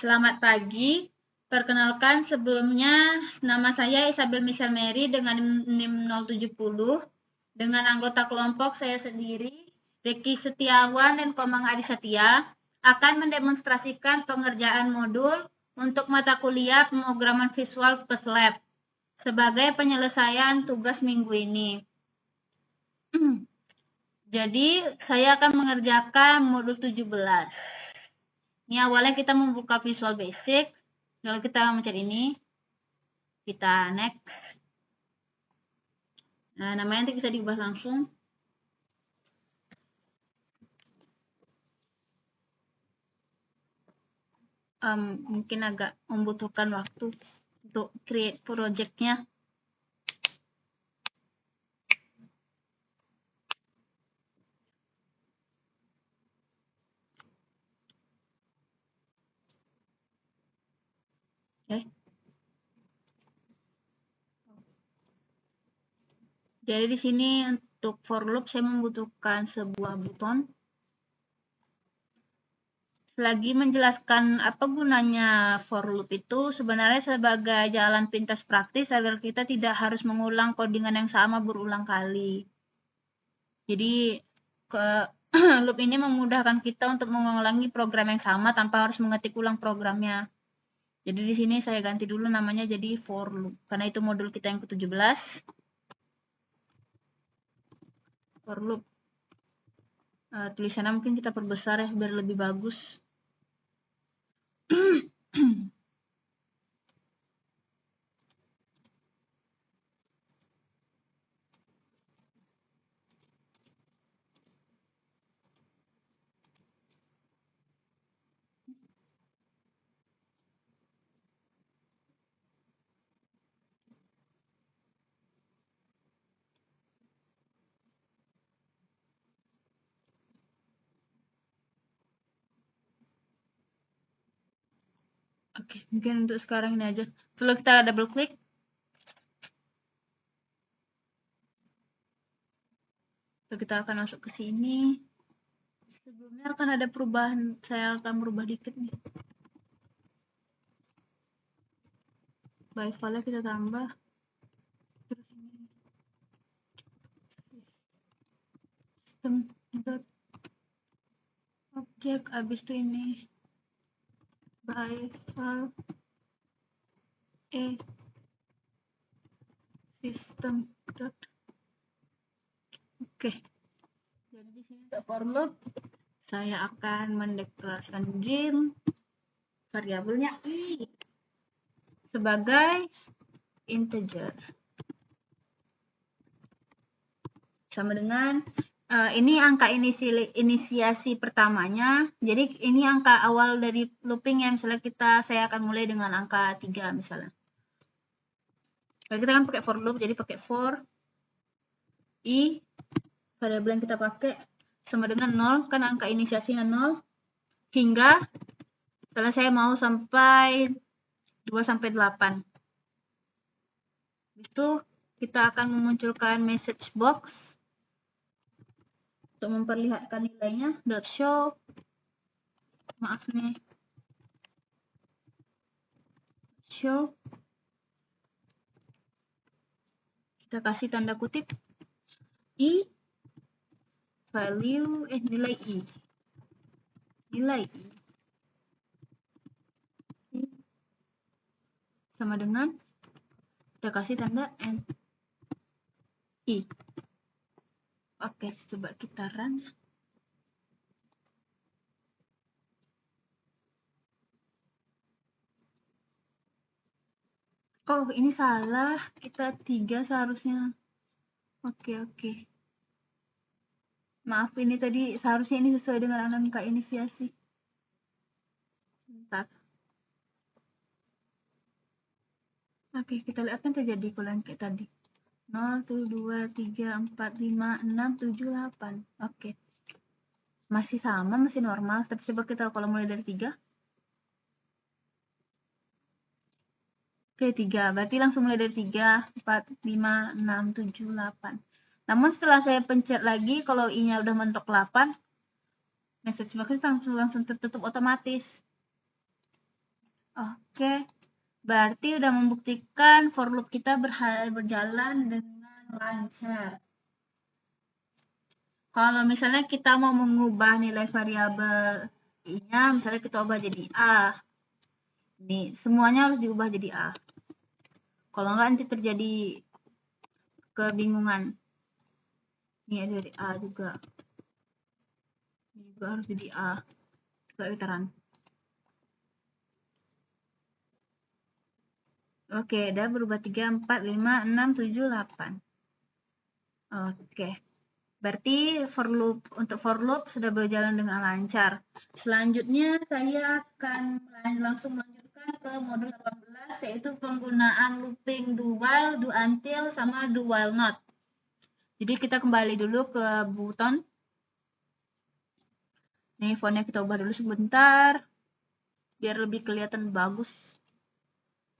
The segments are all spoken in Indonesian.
Selamat pagi. Perkenalkan, sebelumnya nama saya Isabel Michelle Mary dengan NIM 070. Dengan anggota kelompok saya sendiri, Ricky Setiawan dan Komang Adi Setia, akan mendemonstrasikan pengerjaan modul untuk mata kuliah pemrograman visual plus lab sebagai penyelesaian tugas minggu ini. Jadi, saya akan mengerjakan modul 17. Ini awalnya kita membuka Visual Basic, lalu kita mencari ini, kita next. Nah, namanya nanti bisa diubah langsung. Mungkin agak membutuhkan waktu untuk create project-nya. Oke. Jadi di sini untuk for loop saya membutuhkan sebuah button. Selagi menjelaskan apa gunanya for loop itu sebenarnya sebagai jalan pintas praktis agar kita tidak harus mengulang codingan yang sama berulang kali. Jadi loop ini memudahkan kita untuk mengulangi program yang sama tanpa harus mengetik ulang programnya. Jadi di sini saya ganti dulu namanya jadi for loop karena itu modul kita yang ke-17. For loop. Tulisannya mungkin kita perbesar ya biar lebih bagus. Oke, mungkin untuk sekarang ini aja. Lalu kita double klik. Lalu kita akan masuk ke sini. Sebelumnya akan ada perubahan, saya akan merubah dikit nih. By file kita tambah. Terus ini. System dot object, habis itu ini. By file system dot. Oke. Jadi di sini untuk for loop saya akan mendeklarasikan dim variabelnya i sebagai integer sama dengan ini angka inisiasi pertamanya. Jadi ini angka awal dari looping yang misalnya saya akan mulai dengan angka 3 misalnya. Kalau kita kan pakai for loop, jadi pakai for i variabel yang kita pakai sama dengan 0, kan angka inisiasinya 0 hingga kalau saya mau sampai 2 sampai 8. Itu kita akan memunculkan message box untuk memperlihatkan nilainya .show. Maaf nih. Show. Kita kasih tanda kutip i value nilai i. Nilai i sama dengan kita kasih tanda n i. Oke, coba kita run. Oh, ini salah. Kita 3 seharusnya. Oke. Maaf, ini tadi seharusnya ini sesuai dengan angka inisiasi. Bentar. Oke, kita lihat kan terjadi kalau yang kayak tadi. 0, 1, 2, 3, 4, 5, 6, 7, 8. Oke. Masih sama, masih normal. Tapi coba kita kalau mulai dari 3. Oke, 3. Berarti langsung mulai dari 3, 4, 5, 6, 7, 8. Namun setelah saya pencet lagi, kalau i-nya udah mentok 8, message box langsung tertutup otomatis. Oke. Berarti udah membuktikan for loop kita berjalan dengan lancar. Kalau misalnya kita mau mengubah nilai variabelnya, misalnya kita ubah jadi A. Nih, semuanya harus diubah jadi A. Kalau enggak nanti terjadi kebingungan. Ini dari A juga. Ini juga harus jadi A. Juga iteran. Oke, udah berubah 3, 4, 5, 6, 7, 8. Oke. Berarti untuk for loop sudah berjalan dengan lancar. Selanjutnya saya akan langsung melanjutkan ke modul 18, yaitu penggunaan looping do while, do until, sama do while not. Jadi kita kembali dulu ke button. Nih fontnya kita ubah dulu sebentar biar lebih kelihatan bagus.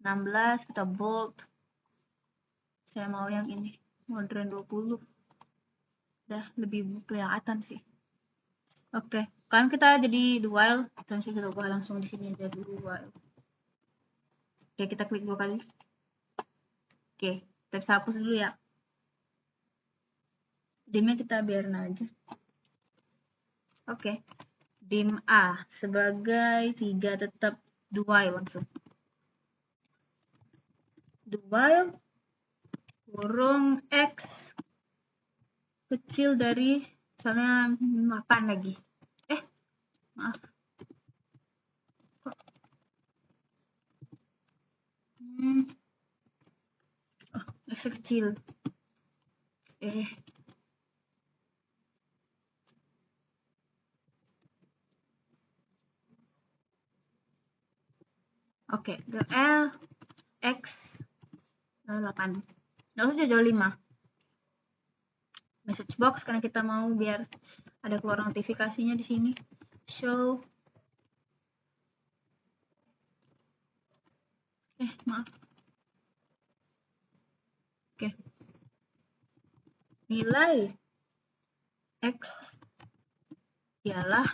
16 kita bold. Saya mau yang ini, modern 20. Udah lebih kelihatan sih. Oke, kan kita jadi do while, terus kita ubah langsung di sini jadi do while. Oke, kita klik 2 kali. Oke, kita hapus dulu ya. Dimnya kita biarin aja. Oke, dim A sebagai 3 tetap do while langsung. Do while kurung X kecil dari misalnya 8 lagi. Maaf. Oh, X kecil. Oke, L X 8. Nggak usah jauh 5. Message box karena kita mau biar ada keluar notifikasinya di sini. Show. Maaf. Oke. Nilai X ialah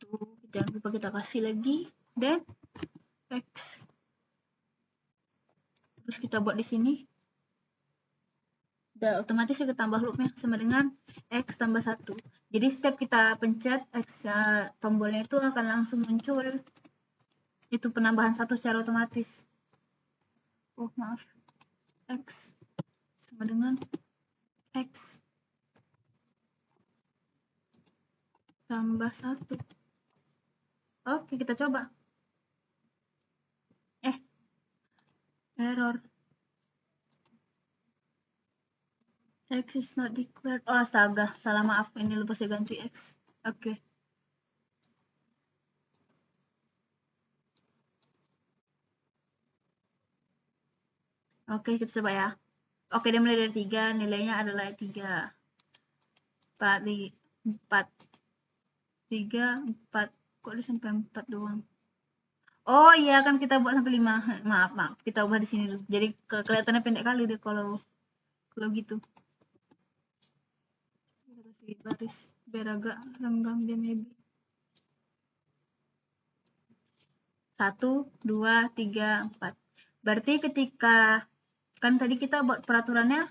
tuh, jangan lupa kita kasih lagi dan X. Terus kita buat di sini. Udah otomatis kita tambah loopnya sama dengan X tambah 1. Jadi setiap kita pencet X tombolnya itu akan langsung muncul itu penambahan 1 secara otomatis. Oh maaf, X sama dengan X tambah 1. Oke, kita coba. Error. X is not declared. Oh astaga, salah, maaf, ini lupa saya ganti X. Oke. Oke, kita coba ya. Oke, dia mulai dari 3, nilainya adalah 3. 4, 3, 4. Kok dia sampai 4 doang? Oh iya, kan kita buat sampai 5. Maaf. Kita ubah di sini dulu. Jadi kelihatannya pendek kali deh kalau gitu. Baris biar agak renggang dia maybe. 1, 2, 3, 4. Berarti ketika kan tadi kita buat peraturannya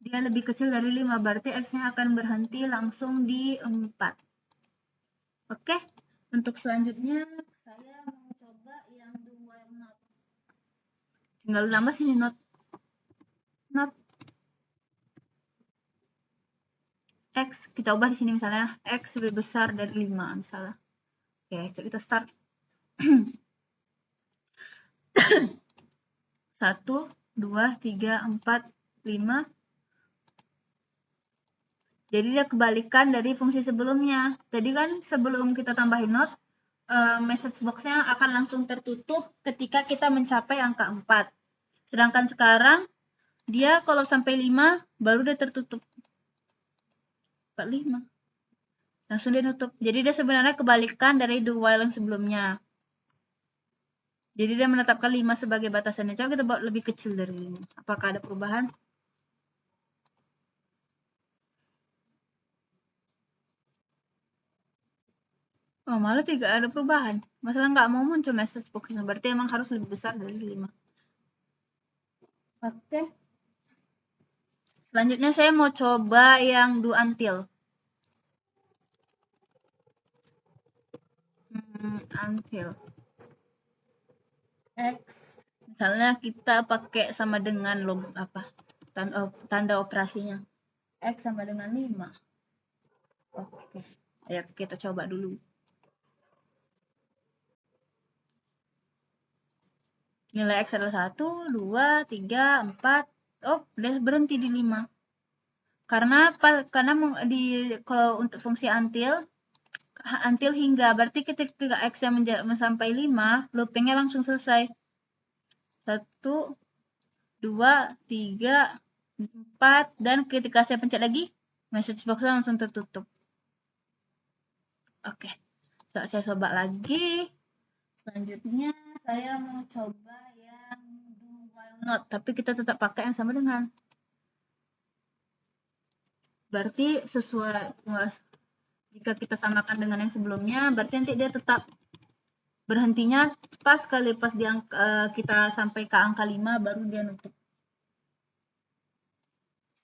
dia lebih kecil dari 5, berarti X-nya akan berhenti langsung di 4. Oke, untuk selanjutnya saya mau coba yang do while not. Tinggal nambah sini not X, kita ubah di sini misalnya X lebih besar dari 5 misalnya. Oke, kita start. 1, 2, 3, 4, 5. Jadi dia kebalikan dari fungsi sebelumnya. Jadi kan sebelum kita tambahin not, message box-nya akan langsung tertutup ketika kita mencapai angka 4. Sedangkan sekarang dia kalau sampai 5 baru dia tertutup. 45. Langsung dia tutup. Jadi dia sebenarnya kebalikan dari do while yang sebelumnya. Jadi dia menetapkan 5 sebagai batasannya. Coba kita buat lebih kecil dari 5. Apakah ada perubahan? Oh, malah tidak ada perubahan. Masalah nggak mau muncul message box-nya. Berarti emang harus lebih besar dari 5. Oke. Selanjutnya saya mau coba yang do until. Until. X. Misalnya kita pakai sama dengan log apa? Tanda operasinya. X sama dengan 5. Oke. Ayo kita coba dulu. Nilai X adalah 1, 2, 3, 4. Oh, udah berhenti di 5. Karena kalau untuk fungsi until hingga, berarti ketika X yang sampai 5, loopingnya langsung selesai. 1, 2, 3, 4, dan ketika saya pencet lagi, message box langsung tertutup. Oke. Saya coba lagi. Selanjutnya saya mau coba yang do while not, tapi kita tetap pakai yang sama dengan. Berarti sesuai, jika kita samakan dengan yang sebelumnya, berarti nanti dia tetap berhentinya pas kita sampai ke angka 5 baru dia nutup.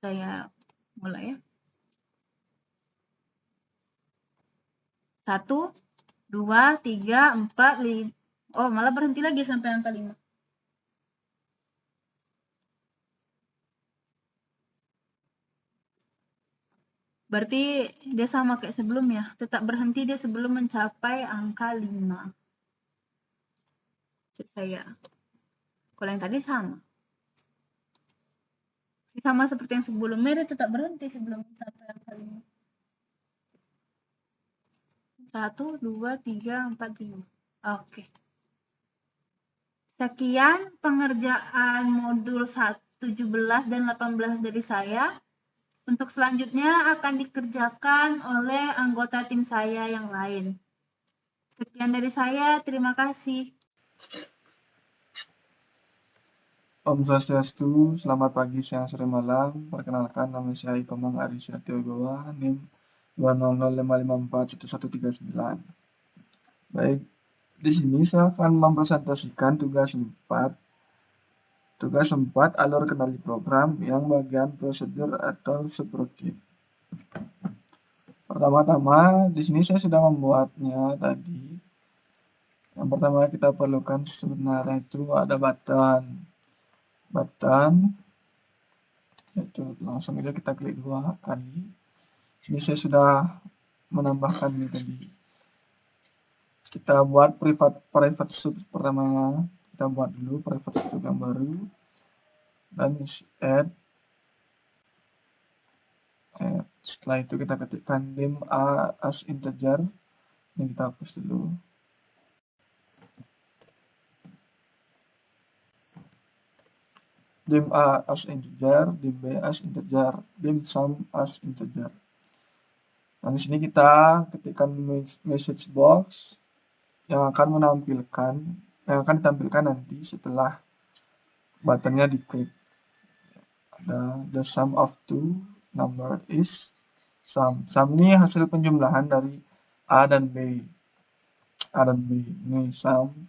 Saya mulai ya. 1, 2, 3, 4, 5. Oh, malah berhenti lagi sampai angka 5. Berarti dia sama kayak sebelumnya, tetap berhenti dia sebelum mencapai angka 5. Saya. Kalau yang tadi sama. Sama seperti yang sebelumnya, dia tetap berhenti sebelum mencapai angka 5. 1, 2, 3, 4, 5. Oke. Sekian pengerjaan modul 17 dan 18 dari saya. Untuk selanjutnya akan dikerjakan oleh anggota tim saya yang lain. Sekian dari saya, terima kasih. Om Swastiastu, selamat pagi, siang, sore, malam. Perkenalkan, nama saya Ipamang Arisya Teogowa, NIM 200554139. Baik, di sini saya akan mempresentasikan tugas 4. Tugas 4, alur kendali program yang bagian prosedur atau subroutine. Pertama-tama, di sini saya sudah membuatnya tadi. Yang pertama kita perlukan sebenarnya itu ada button, itu langsung aja kita klik 2 kali. Sini saya sudah menambahkan ini tadi. Kita buat private sub pertama, kita buat dulu private sub yang baru, dan add. Setelah itu kita ketikkan dim a as integer, ini kita hapus dulu. Dim a as integer, dim b as integer, dim sum as integer. Nah, di sini kita ketikkan message box yang akan ditampilkan nanti setelah buttonnya diklik. Ada the sum of two number is sum. Sum ini hasil penjumlahan dari A dan B. Ini sum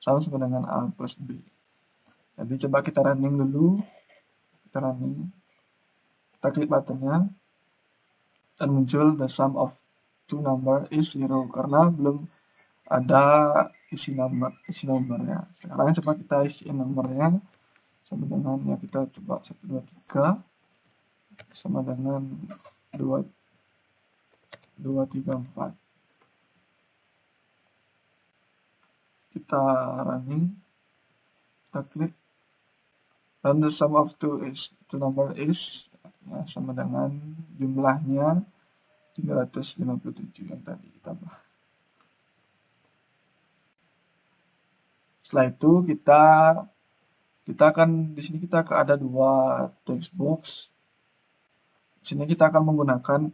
sama dengan A plus B. Jadi coba kita running dulu. Kita klik buttonnya, dan muncul the sum of two number is 0 karena belum ada isi nomornya. Sekarang coba kita isi nomornya sama dengan ya, kita coba 1, 2, 3 sama dengan 2, 3, 4. Kita running, kita klik, dan the sum of two number is ya, sama dengan jumlahnya 357 yang tadi ditambah. Setelah itu kita akan di sini kita ada 2 text box. Di sini kita akan menggunakan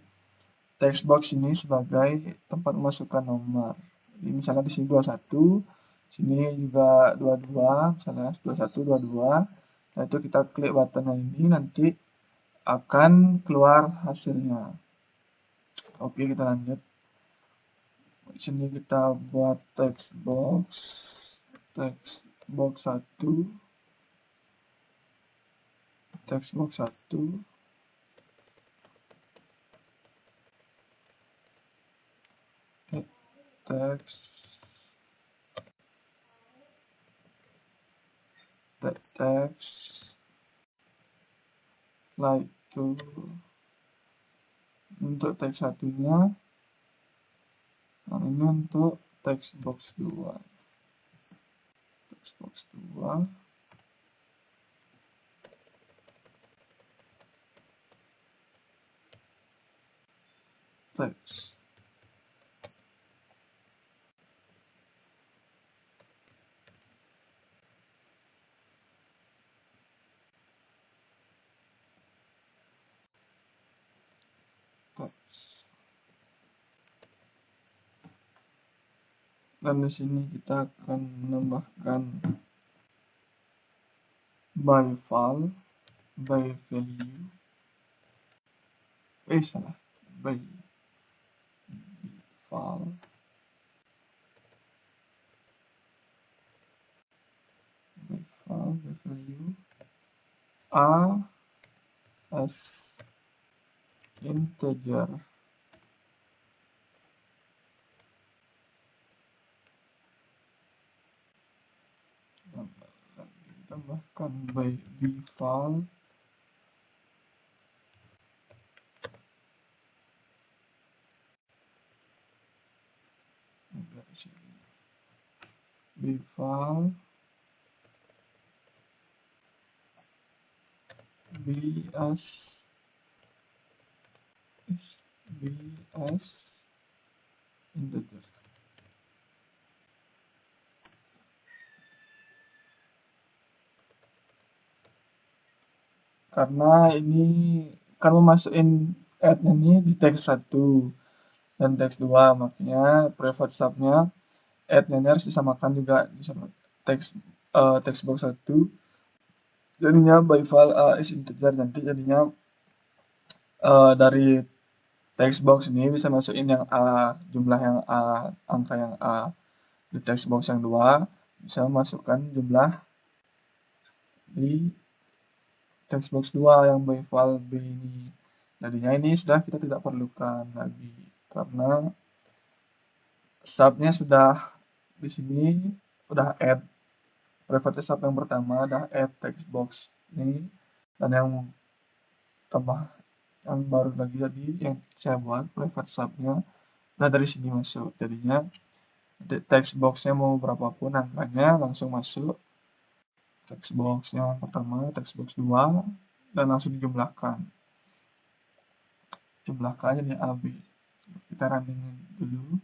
text box ini sebagai tempat memasukkan nomor. Jadi misalnya di sini 21, sini juga 22, misalnya 21, 22. Nah, itu kita klik button ini, nanti akan keluar hasilnya. Oke, kita lanjut. di sini kita buat text box 1, text box 1, text slide to untuk teks satunya, nah ini untuk text box 2, text box 2, text dan di sini kita akan menambahkan by value, by value, by file, by value a as integer. Tambahkan by default default b as integer. Karena ini kan memasukin add-nya ini di teks 1 dan teks 2, makanya private subnya add-nya harus disamakan juga sama teks box 1, jadinya by file a is integer. Nanti jadinya dari text box ini bisa masukin yang a, jumlah yang a, angka yang a. Di text box yang 2 bisa masukkan jumlah di text box 2 yang by file b ini. Jadinya ini sudah kita tidak perlukan lagi karena subnya sudah di sini udah add private sub yang pertama, udah add text box ini, dan yang tambah yang baru lagi tadi yang saya buat private subnya, nah dari sini masuk. Jadinya text boxnya mau berapapun angkanya langsung masuk text box yang pertama, text box 2, dan langsung dijumlahkan. Jumlahkan jadi AB. Kita running dulu.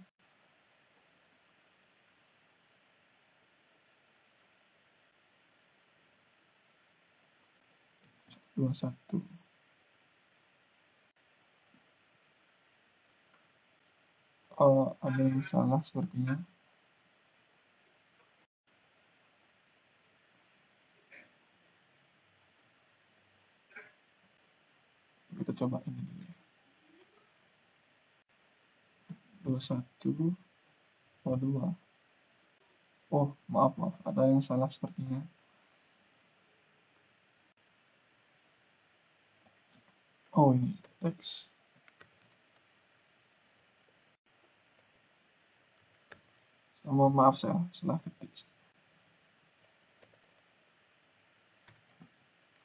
Dua satu. Oh, ada yang salah sepertinya. Kita coba ini dulu. 21. Oh, 2. Oh, maaf. Ada yang salah sepertinya. Oh, ini teks. Mohon maaf, saya salah ketik.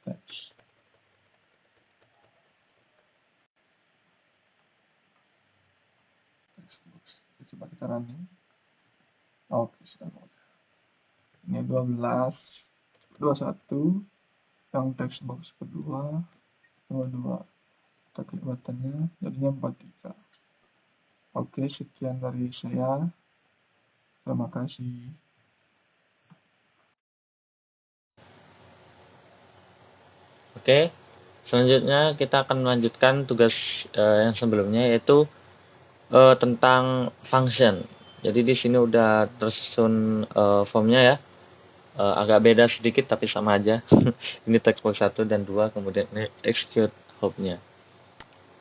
Teks. Coba kita running. Oke, sudah. Ini 12, 21, yang text box kedua, 22. Kita klik buttonnya, jadinya 43. Oke, sekian dari saya. Terima kasih. Oke, selanjutnya kita akan melanjutkan tugas yang sebelumnya, yaitu tentang function. Jadi di sini udah tersusun formnya ya. Agak beda sedikit tapi sama aja. Ini text box 1 dan 2, kemudian ini execute hope-nya.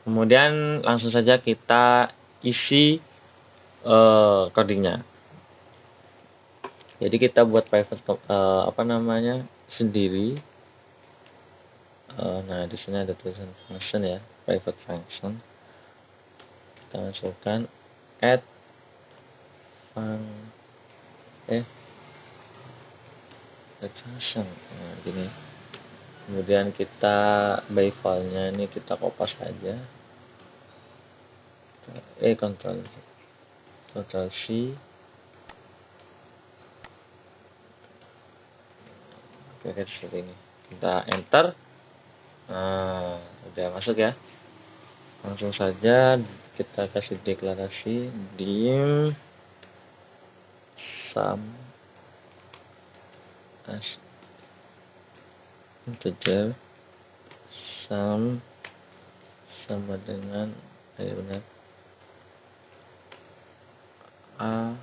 Kemudian langsung saja kita isi codingnya. Jadi kita buat private sendiri. Nah, di sini ada tulisan function ya, private function. Kita masukkan add function. Nah, gini. Kemudian kita by file-nya ini kita kopas aja. Ctrl C. Oke, seperti ini. Kita enter. Nah, udah masuk ya. Langsung saja kita kasih deklarasi dim sum as integer sum sama dengan A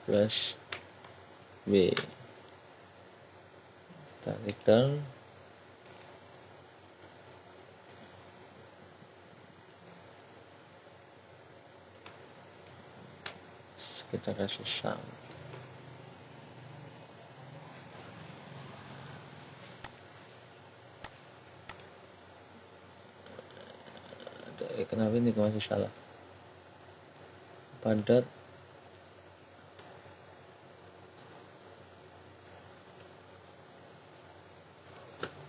plus B. Kita return. Kita kasih sum. Kenapa ini masih salah? Padat.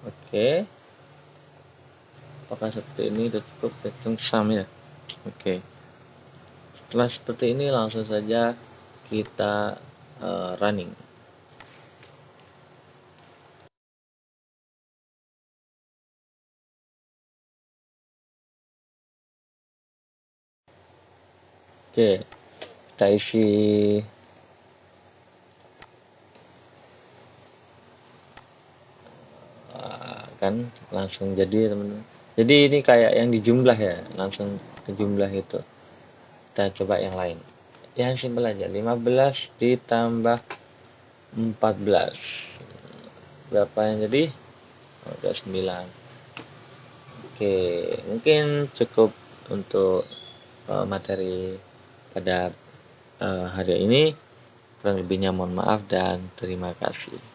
Oke. Apakah seperti ini sudah cukup? Hitung sum ya. Oke. Setelah seperti ini langsung saja kita running. Oke, kita isi kan langsung jadi teman-teman. Jadi ini kayak yang dijumlah ya, langsung ke jumlah itu. Kita coba yang lain. Yang simpel aja, 15 ditambah 14. Berapa yang jadi? Udah 9. Oke, mungkin cukup untuk materi pada hari ini. Kurang lebihnya mohon maaf dan terima kasih.